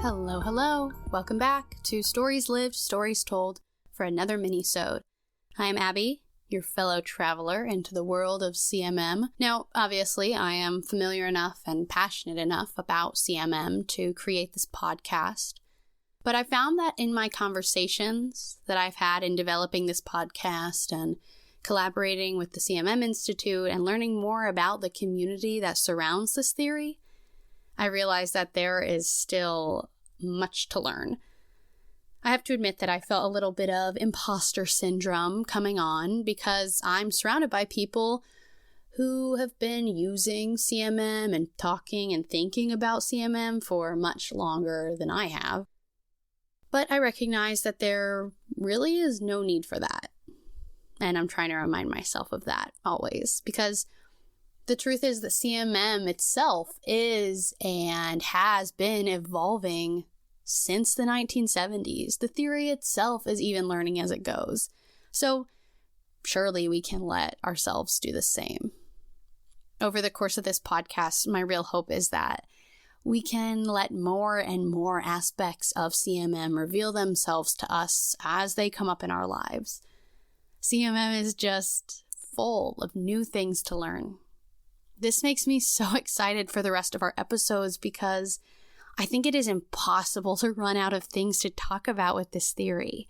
Hello, hello. Welcome back to Stories Lived, Stories Told for another mini-sode. I am Abbie, your fellow traveler into the world of CMM. Now, obviously, I am familiar enough and passionate enough about CMM to create this podcast, but I found that in my conversations that I've had in developing this podcast and collaborating with the CMM Institute and learning more about the community that surrounds this theory, I realized that there is still much to learn. I have to admit that I felt a little bit of imposter syndrome coming on because I'm surrounded by people who have been using CMM and talking and thinking about CMM for much longer than I have. But I recognize that there really is no need for that. And I'm trying to remind myself of that always, because the truth is that CMM itself is and has been evolving since the 1970s. The theory itself is even learning as it goes. So surely we can let ourselves do the same. Over the course of this podcast, my real hope is that we can let more and more aspects of CMM reveal themselves to us as they come up in our lives. CMM is just full of new things to learn. This makes me so excited for the rest of our episodes because I think it is impossible to run out of things to talk about with this theory.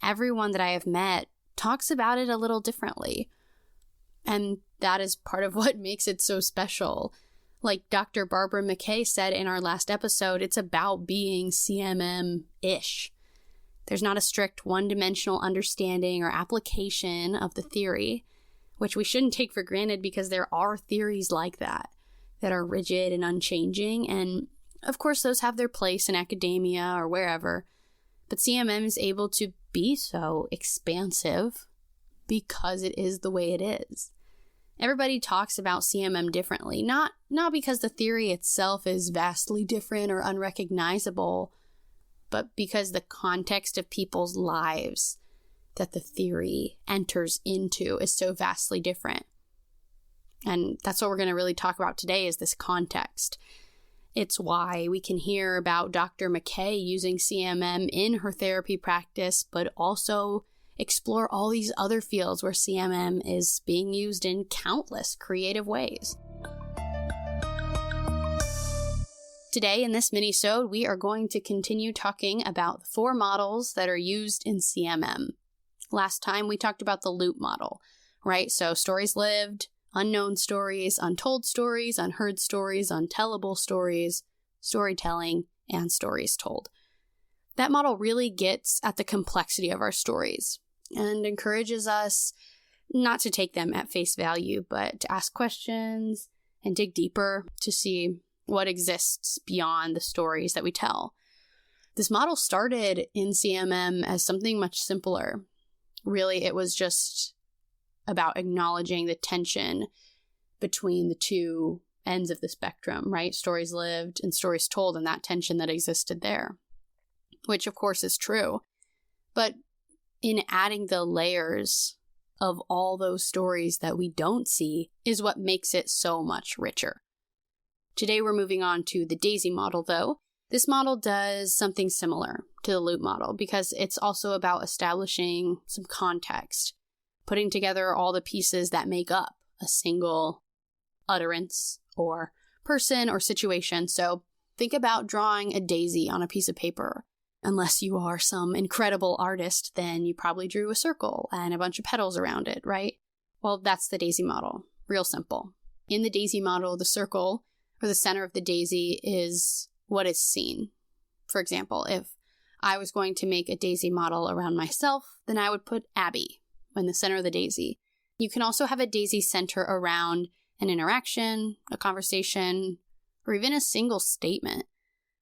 Everyone that I have met talks about it a little differently. And that is part of what makes it so special. Like Dr. Barbara McKay said in our last episode, it's about being CMM-ish. There's not a strict one-dimensional understanding or application of the theory, which we shouldn't take for granted because there are theories like that are rigid and unchanging. And of course, those have their place in academia or wherever. But CMM is able to be so expansive because it is the way it is. Everybody talks about CMM differently, not because the theory itself is vastly different or unrecognizable, but because the context of people's lives that the theory enters into is so vastly different. And that's what we're going to really talk about today is this context. It's why we can hear about Dr. McKay using CMM in her therapy practice, but also explore all these other fields where CMM is being used in countless creative ways. Today, in this mini-sode, we are going to continue talking about the 4 models that are used in CMM. Last time, we talked about the loop model, right? So stories lived, unknown stories, untold stories, unheard stories, untellable stories, storytelling, and stories told. That model really gets at the complexity of our stories and encourages us not to take them at face value, but to ask questions and dig deeper to see what exists beyond the stories that we tell. This model started in CMM as something much simpler. Really, it was just about acknowledging the tension between the two ends of the spectrum, right? Stories lived and stories told, and that tension that existed there, which of course is true. But in adding the layers of all those stories that we don't see is what makes it so much richer. Today we're moving on to the Daisy model, though. This model does something similar to the loop model because it's also about establishing some context, putting together all the pieces that make up a single utterance or person or situation. So think about drawing a daisy on a piece of paper. Unless you are some incredible artist, then you probably drew a circle and a bunch of petals around it, right? Well, that's the daisy model. Real simple. In the daisy model, the circle or the center of the daisy is what is seen. For example, if I was going to make a daisy model around myself, then I would put Abbie in the center of the daisy. You can also have a daisy center around an interaction, a conversation, or even a single statement.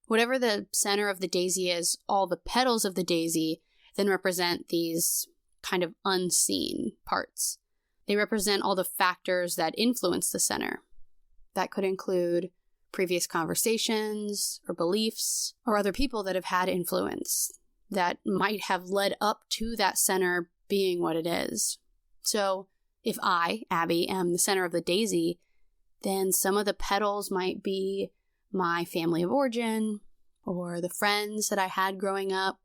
Whatever the center of the daisy is, all the petals of the daisy then represent these kind of unseen parts. They represent all the factors that influence the center. That could include previous conversations or beliefs or other people that have had influence that might have led up to that center being what it is. So if I, Abbie, am the center of the daisy, then some of the petals might be my family of origin, or the friends that I had growing up,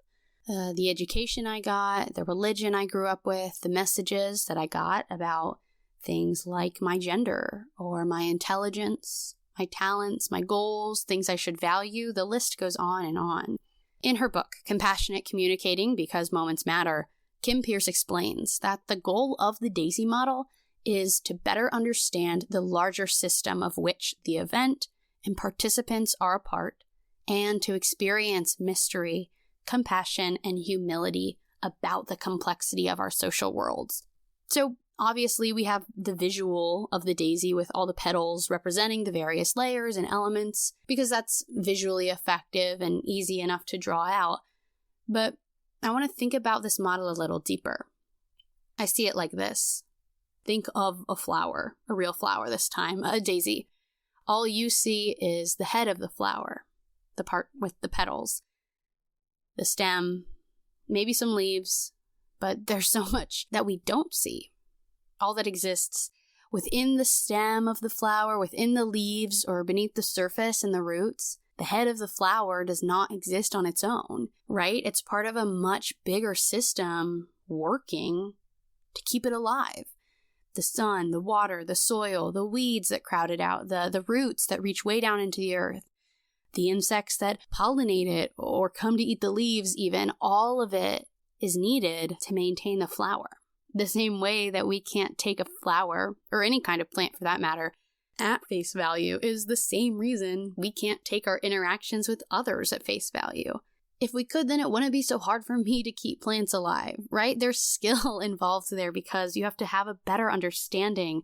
the education I got, the religion I grew up with, the messages that I got about things like my gender or my intelligence, my talents, my goals, things I should value. The list goes on and on. In her book, Compassionate Communicating Because Moments Matter, Kim Pierce explains that the goal of the DAISY model is to better understand the larger system of which the event and participants are a part, and to experience mystery, compassion, and humility about the complexity of our social worlds. So obviously we have the visual of the daisy with all the petals representing the various layers and elements, because that's visually effective and easy enough to draw out. But I want to think about this model a little deeper. I see it like this. Think of a flower, a real flower this time, a daisy. All you see is the head of the flower, the part with the petals, the stem, maybe some leaves, but there's so much that we don't see. All that exists within the stem of the flower, within the leaves, or beneath the surface and the roots, the head of the flower does not exist on its own, right? It's part of a much bigger system working to keep it alive. The sun, the water, the soil, the weeds that crowd it out, the roots that reach way down into the earth, the insects that pollinate it or come to eat the leaves even, all of it is needed to maintain the flower. The same way that we can't take a flower, or any kind of plant for that matter, at face value is the same reason we can't take our interactions with others at face value. If we could, then it wouldn't be so hard for me to keep plants alive, right? There's skill involved there because you have to have a better understanding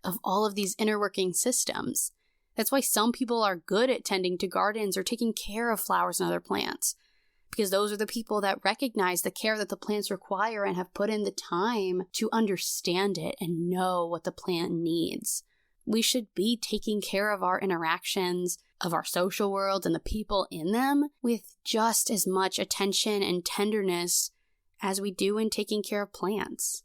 of all of these inner working systems. That's why some people are good at tending to gardens or taking care of flowers and other plants, because those are the people that recognize the care that the plants require and have put in the time to understand it and know what the plant needs. We should be taking care of our interactions, of our social worlds and the people in them with just as much attention and tenderness as we do in taking care of plants.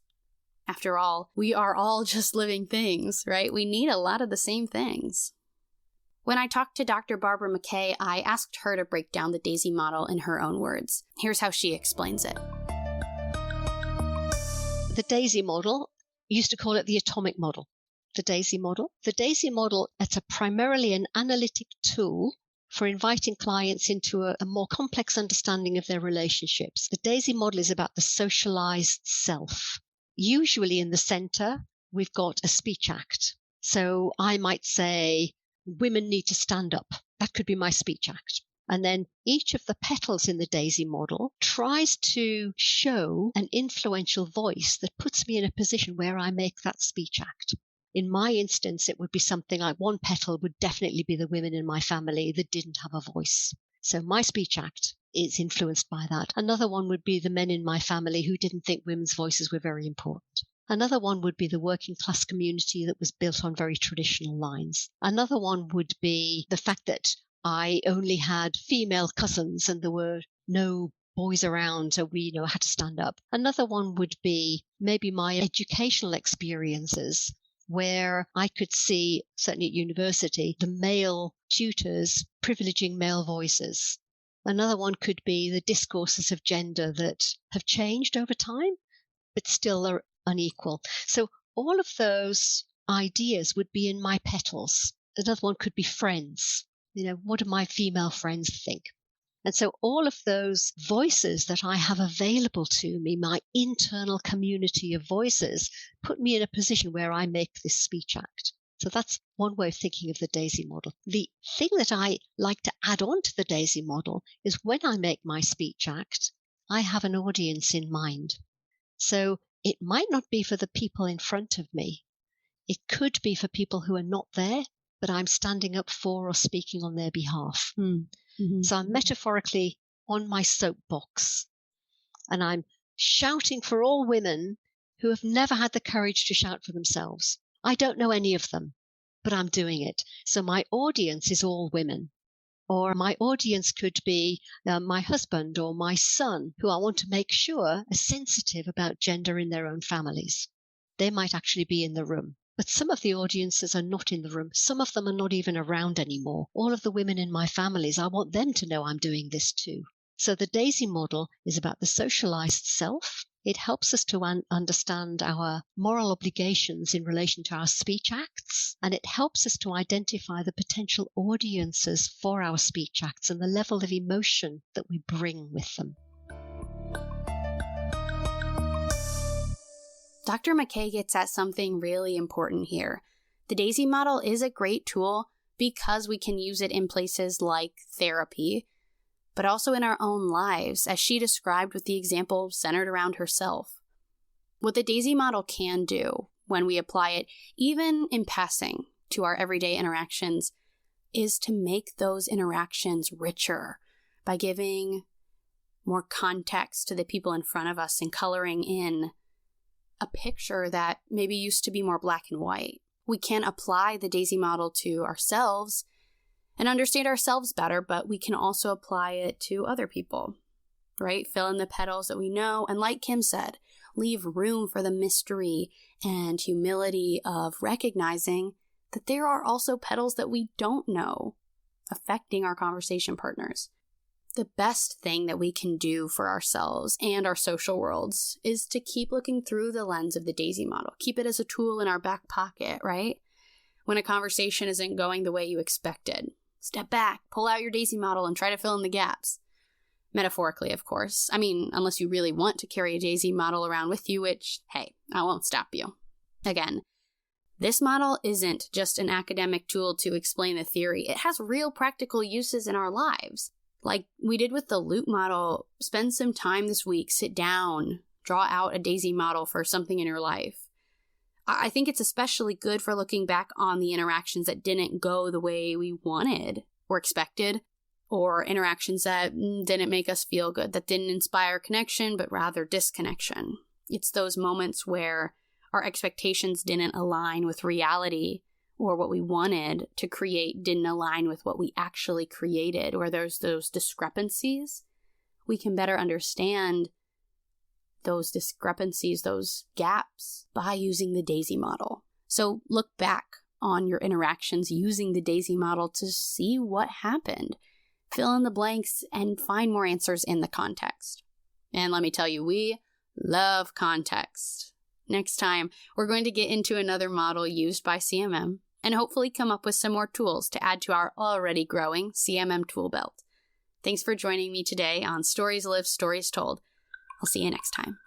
After all, we are all just living things, right? We need a lot of the same things. When I talked to Dr. Barbara McKay, I asked her to break down the DAISY model in her own words. Here's how she explains it. The DAISY model, used to call it the atomic model. The DAISY model. The DAISY model, it's primarily an analytic tool for inviting clients into a more complex understanding of their relationships. The DAISY model is about the socialized self. Usually in the center, we've got a speech act. So I might say, women need to stand up. That could be my speech act. And then each of the petals in the DAISY model tries to show an influential voice that puts me in a position where I make that speech act. In my instance, it would be something like one petal would definitely be the women in my family that didn't have a voice. So my speech act is influenced by that. Another one would be the men in my family who didn't think women's voices were very important. Another one would be the working class community that was built on very traditional lines. Another one would be the fact that I only had female cousins and there were no boys around, so we had to stand up. Another one would be maybe my educational experiences, where I could see, certainly at university, the male tutors privileging male voices. Another one could be the discourses of gender that have changed over time, but still are unequal. So all of those ideas would be in my petals. Another one could be friends. What do my female friends think? And so all of those voices that I have available to me, my internal community of voices, put me in a position where I make this speech act. So that's one way of thinking of the DAISY model. The thing that I like to add on to the DAISY model is when I make my speech act, I have an audience in mind. So it might not be for the people in front of me. It could be for people who are not there, but I'm standing up for or speaking on their behalf. Mm-hmm. So I'm metaphorically on my soapbox, and I'm shouting for all women who have never had the courage to shout for themselves. I don't know any of them, but I'm doing it. So my audience is all women. Or my audience could be my husband or my son, who I want to make sure are sensitive about gender in their own families. They might actually be in the room. But some of the audiences are not in the room. Some of them are not even around anymore. All of the women in my families, I want them to know I'm doing this too. So the DAISY model is about the socialized self. It helps us to understand our moral obligations in relation to our speech acts, and it helps us to identify the potential audiences for our speech acts and the level of emotion that we bring with them. Dr. McKay gets at something really important here. The DAISY model is a great tool because we can use it in places like therapy, but also in our own lives, as she described with the example centered around herself. What the DAISY model can do when we apply it, even in passing to our everyday interactions, is to make those interactions richer by giving more context to the people in front of us and coloring in a picture that maybe used to be more black and white. We can apply the DAISY model to ourselves and understand ourselves better, but we can also apply it to other people, right? Fill in the petals that we know, and like Kim said, leave room for the mystery and humility of recognizing that there are also petals that we don't know affecting our conversation partners. The best thing that we can do for ourselves and our social worlds is to keep looking through the lens of the DAISY model. Keep it as a tool in our back pocket, right? When a conversation isn't going the way you expected, step back, pull out your DAISY model, and try to fill in the gaps. Metaphorically, of course. I mean, unless you really want to carry a DAISY model around with you, which, hey, I won't stop you. Again, this model isn't just an academic tool to explain the theory. It has real practical uses in our lives. Like we did with the loop model, spend some time this week, sit down, draw out a DAISY model for something in your life. I think it's especially good for looking back on the interactions that didn't go the way we wanted or expected, or interactions that didn't make us feel good, that didn't inspire connection, but rather disconnection. It's those moments where our expectations didn't align with reality, or what we wanted to create didn't align with what we actually created, or there's those discrepancies. We can better understand those discrepancies, those gaps, by using the DAISY model. So look back on your interactions using the DAISY model to see what happened. Fill in the blanks and find more answers in the context. And let me tell you, we love context. Next time, we're going to get into another model used by CMM and hopefully come up with some more tools to add to our already growing CMM tool belt. Thanks for joining me today on Stories Lived, Stories Told. I'll see you next time.